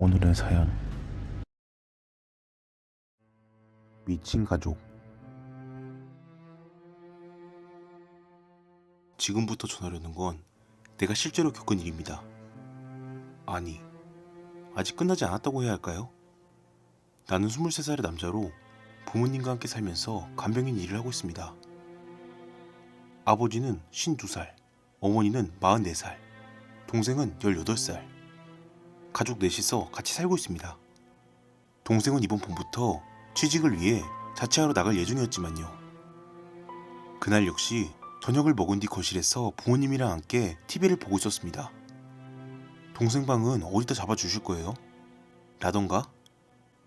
오늘의 사연. 미친 가족. 지금부터 전하려는 건 내가 실제로 겪은 일입니다. 아니, 아직 끝나지 않았다고 해야 할까요? 나는 23살의 남자로 부모님과 함께 살면서 간병인 일을 하고 있습니다. 아버지는 52살, 어머니는 44살, 동생은 18살. 가족 넷이서 같이 살고 있습니다. 동생은 이번 봄부터 취직을 위해 자취하러 나갈 예정이었지만요. 그날 역시 저녁을 먹은 뒤 거실에서 부모님이랑 함께 TV를 보고 있었습니다. 동생 방은 어디다 잡아주실 거예요? 라던가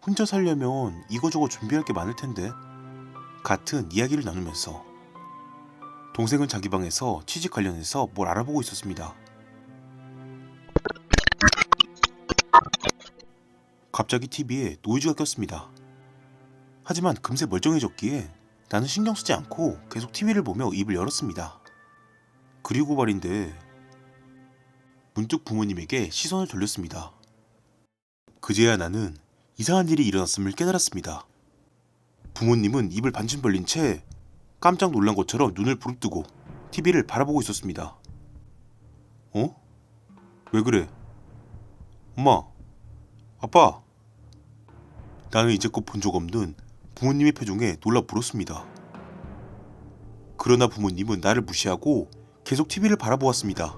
혼자 살려면 이거저거 준비할 게 많을 텐데 같은 이야기를 나누면서 동생은 자기 방에서 취직 관련해서 뭘 알아보고 있었습니다. 갑자기 TV에 노이즈가 꼈습니다. 하지만 금세 멀쩡해졌기에 나는 신경 쓰지 않고 계속 TV를 보며 입을 열었습니다. 그리고 말인데 문득 부모님에게 시선을 돌렸습니다. 그제야 나는 이상한 일이 일어났음을 깨달았습니다. 부모님은 입을 반쯤 벌린 채 깜짝 놀란 것처럼 눈을 부릅뜨고 TV를 바라보고 있었습니다. 어? 왜 그래? 엄마, 아빠. 나는 이제껏 본 적 없는 부모님의 표정에 놀라 불었습니다. 그러나 부모님은 나를 무시하고 계속 TV를 바라보았습니다.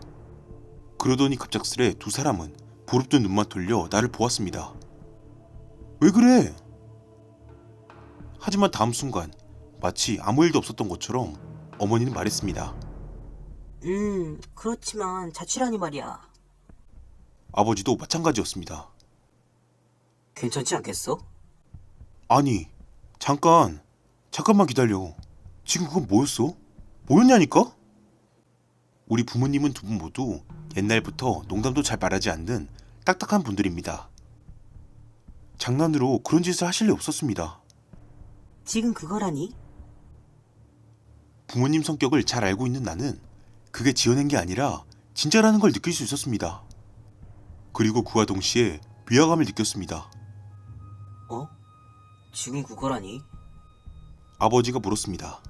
그러더니 갑작스레 두 사람은 부릅뜬 눈만 돌려 나를 보았습니다. 왜 그래? 하지만 다음 순간 마치 아무 일도 없었던 것처럼 어머니는 말했습니다. 그렇지만 자취라니 말이야. 아버지도 마찬가지였습니다. 괜찮지 않겠어? 아니, 잠깐만 기다려. 지금 그건 뭐였어? 뭐였냐니까? 우리 부모님은 두 분 모두 옛날부터 농담도 잘 말하지 않는 딱딱한 분들입니다. 장난으로 그런 짓을 하실 리 없었습니다. 지금 그거라니? 부모님 성격을 잘 알고 있는 나는 그게 지어낸 게 아니라 진짜라는 걸 느낄 수 있었습니다. 그리고 그와 동시에 위화감을 느꼈습니다. 어? 지금 그거라니? 아버지가 물었습니다.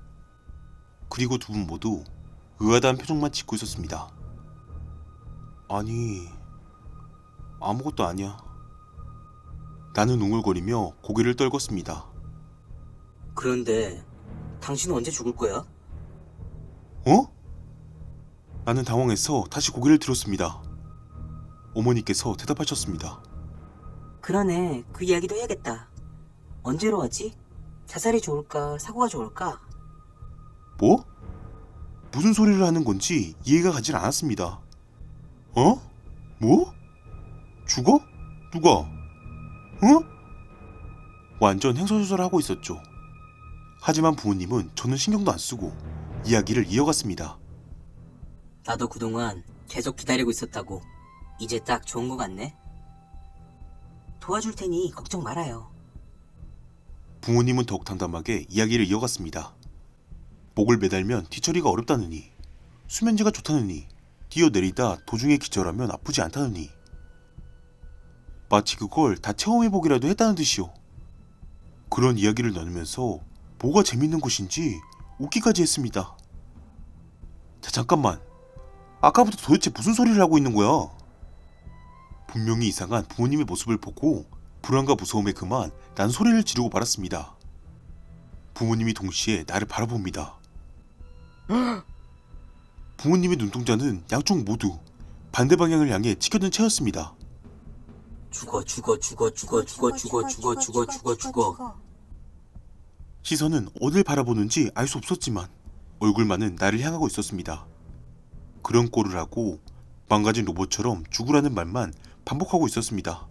그리고 두 분 모두 의아한 표정만 짓고 있었습니다. 아니, 아무것도 아니야. 나는 웅얼거리며 고개를 떨궜습니다. 그런데 당신은 언제 죽을 거야? 어? 나는 당황해서 다시 고개를 들었습니다. 어머니께서 대답하셨습니다. 그러네, 그 이야기도 해야겠다. 언제로 하지? 자살이 좋을까, 사고가 좋을까? 뭐? 무슨 소리를 하는 건지 이해가 가질 않았습니다. 어? 뭐? 죽어? 누가? 어? 완전 횡설수설하고 있었죠. 하지만 부모님은 저는 신경도 안 쓰고 이야기를 이어갔습니다. 나도 그동안 계속 기다리고 있었다고. 이제 딱 좋은 거 같네. 도와줄 테니 걱정 말아요. 부모님은 더욱 담담하게 이야기를 이어갔습니다. 목을 매달면 뒤처리가 어렵다느니, 수면제가 좋다느니, 뛰어내리다 도중에 기절하면 아프지 않다느니, 마치 그걸 다 체험해보기라도 했다는 듯이요. 그런 이야기를 나누면서 뭐가 재밌는 것인지 웃기까지 했습니다. 자, 잠깐만. 아까부터 도대체 무슨 소리를 하고 있는 거야? 분명히 이상한 부모님의 모습을 보고 불안과 무서움에 그만 난 소리를 지르고 말았습니다. 부모님이 동시에 나를 바라봅니다. 부모님의 눈동자는 양쪽 모두 반대 방향을 향해 치켜든 채였습니다. 죽어. 시선은 어딜 바라보는지 알 수 없었지만 얼굴만은 나를 향하고 있었습니다. 그런 꼴을 하고 망가진 로봇처럼 죽으라는 말만 반복하고 있었습니다.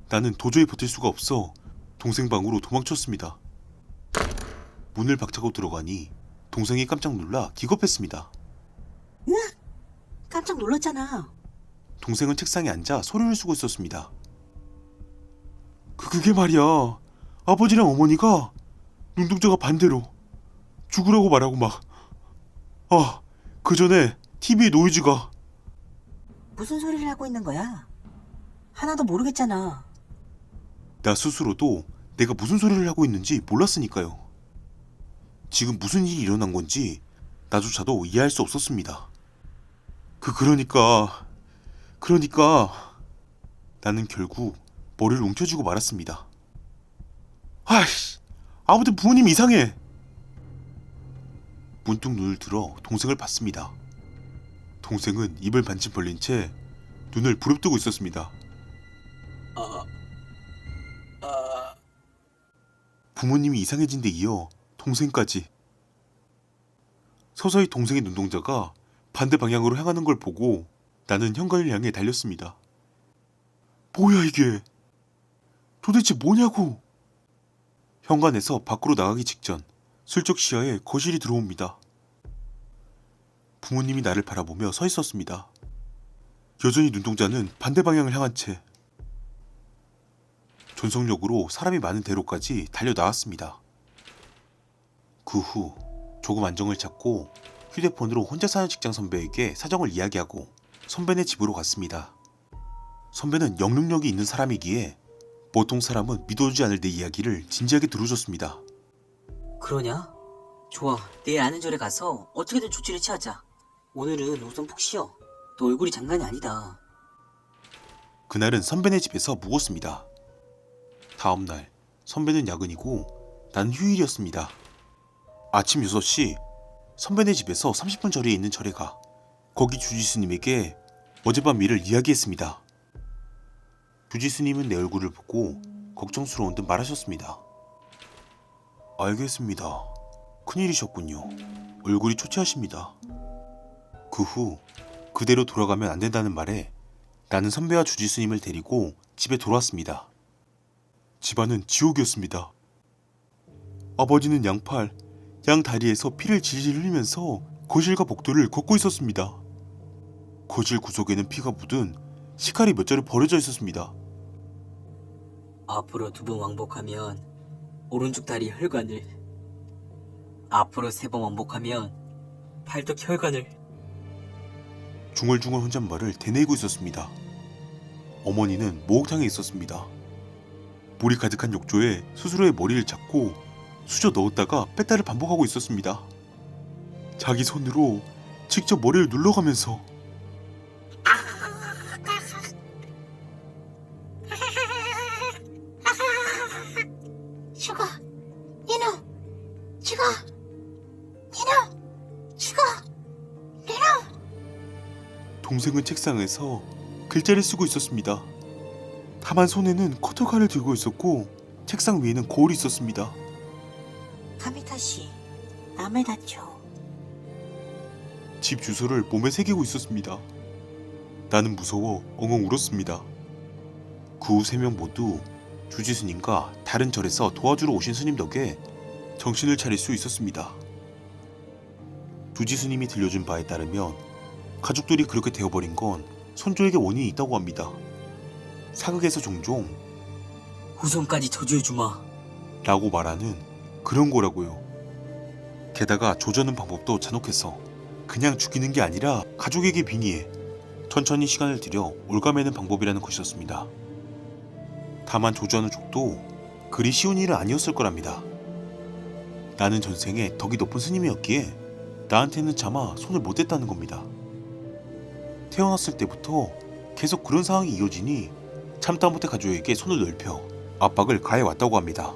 나는 도저히 버틸 수가 없어 동생 방으로 도망쳤습니다. 문을 박차고 들어가니 동생이 깜짝 놀라 기겁했습니다. 으악! 깜짝 놀랐잖아. 동생은 책상에 앉아 소리를 쓰고 있었습니다. 그게 말이야. 아버지랑 어머니가 눈동자가 반대로 죽으라고 말하고 막. 그 전에 TV 노이즈가. 무슨 소리를 하고 있는 거야? 하나도 모르겠잖아. 나 스스로도 내가 무슨 소리를 하고 있는지 몰랐으니까요. 지금 무슨 일이 일어난 건지 나조차도 이해할 수 없었습니다. 그러니까 나는 결국 머리를 움켜쥐고 말았습니다. 아이씨, 아무튼 부모님 이상해. 문득 눈을 들어 동생을 봤습니다. 동생은 입을 반쯤 벌린 채 눈을 부릅뜨고 있었습니다. 부모님이 이상해진 데 이어 동생까지. 서서히 동생의 눈동자가 반대 방향으로 향하는 걸 보고 나는 현관을 향해 달렸습니다. 뭐야 이게? 도대체 뭐냐고? 현관에서 밖으로 나가기 직전 슬쩍 시야에 거실이 들어옵니다. 부모님이 나를 바라보며 서 있었습니다. 여전히 눈동자는 반대 방향을 향한 채. 전속력으로 사람이 많은 대로까지 달려 나왔습니다. 그 후 조금 안정을 찾고 휴대폰으로 혼자 사는 직장 선배에게 사정을 이야기하고 선배네 집으로 갔습니다. 선배는 영능력이 있는 사람이기에 보통 사람은 믿어주지 않을 내 이야기를 진지하게 들어줬습니다. 그러냐? 좋아. 내일 아는 절에 가서 어떻게든 조치를 취하자. 오늘은 우선 푹 쉬어. 너 얼굴이 장난이 아니다. 그날은 선배네 집에서 묵었습니다. 다음날 선배는 야근이고 난 휴일이었습니다. 아침 6시 선배네 집에서 30분 거리에 있는 절에 가 거기 주지스님에게 어젯밤 일을 이야기했습니다. 주지스님은 내 얼굴을 보고 걱정스러운 듯 말하셨습니다. 알겠습니다. 큰일이셨군요. 얼굴이 초췌하십니다. 그 후 그대로 돌아가면 안 된다는 말에 나는 선배와 주지스님을 데리고 집에 돌아왔습니다. 집안은 지옥이었습니다. 아버지는 양팔, 양다리에서 피를 질질 흘리면서 거실과 복도를 걷고 있었습니다. 거실 구석에는 피가 묻은 식칼이 몇 자루 버려져 있었습니다. 앞으로 2번 왕복하면 오른쪽 다리 혈관을, 앞으로 3번 왕복하면 팔뚝 혈관을. 중얼중얼 혼잣말을 되뇌이고 있었습니다. 어머니는 목욕탕에 있었습니다. 물이 가득한 욕조에 스스로의 머리를 잡고 수저 넣었다가 뺐다를 반복하고 있었습니다. 자기 손으로 직접 머리를 눌러가면서 죽어, 니놈, 죽어, 니놈, 죽어, 니놈. 동생은 책상에서 글자를 쓰고 있었습니다. 다만 손에는 커터칼을 들고 있었고 책상 위에는 거울이 있었습니다. 카미타씨, 남을 다쳐. 집 주소를 몸에 새기고 있었습니다. 나는 무서워 엉엉 울었습니다. 그 후 3명 모두 주지스님과 다른 절에서 도와주러 오신 스님 덕에 정신을 차릴 수 있었습니다. 주지스님이 들려준 바에 따르면 가족들이 그렇게 되어버린 건 선조에게 원인이 있다고 합니다. 사극에서 종종 후손까지 저주해주마 라고 말하는 그런 거라고요. 게다가 조져는 방법도 잔혹해서 그냥 죽이는 게 아니라 가족에게 빙의해 천천히 시간을 들여 올가매는 방법이라는 것이었습니다. 다만 조주하는 족도 그리 쉬운 일은 아니었을 거랍니다. 나는 전생에 덕이 높은 스님이었기에 나한테는 차마 손을 못 댔다는 겁니다. 태어났을 때부터 계속 그런 상황이 이어지니 참다 못해 가족에게 손을 넓혀 압박을 가해왔다고 합니다.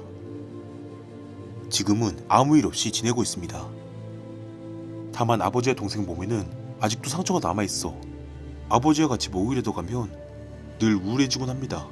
지금은 아무 일 없이 지내고 있습니다. 다만 아버지와 동생 몸에는 아직도 상처가 남아있어 아버지와 같이 모이려도 가면 늘 우울해지곤 합니다.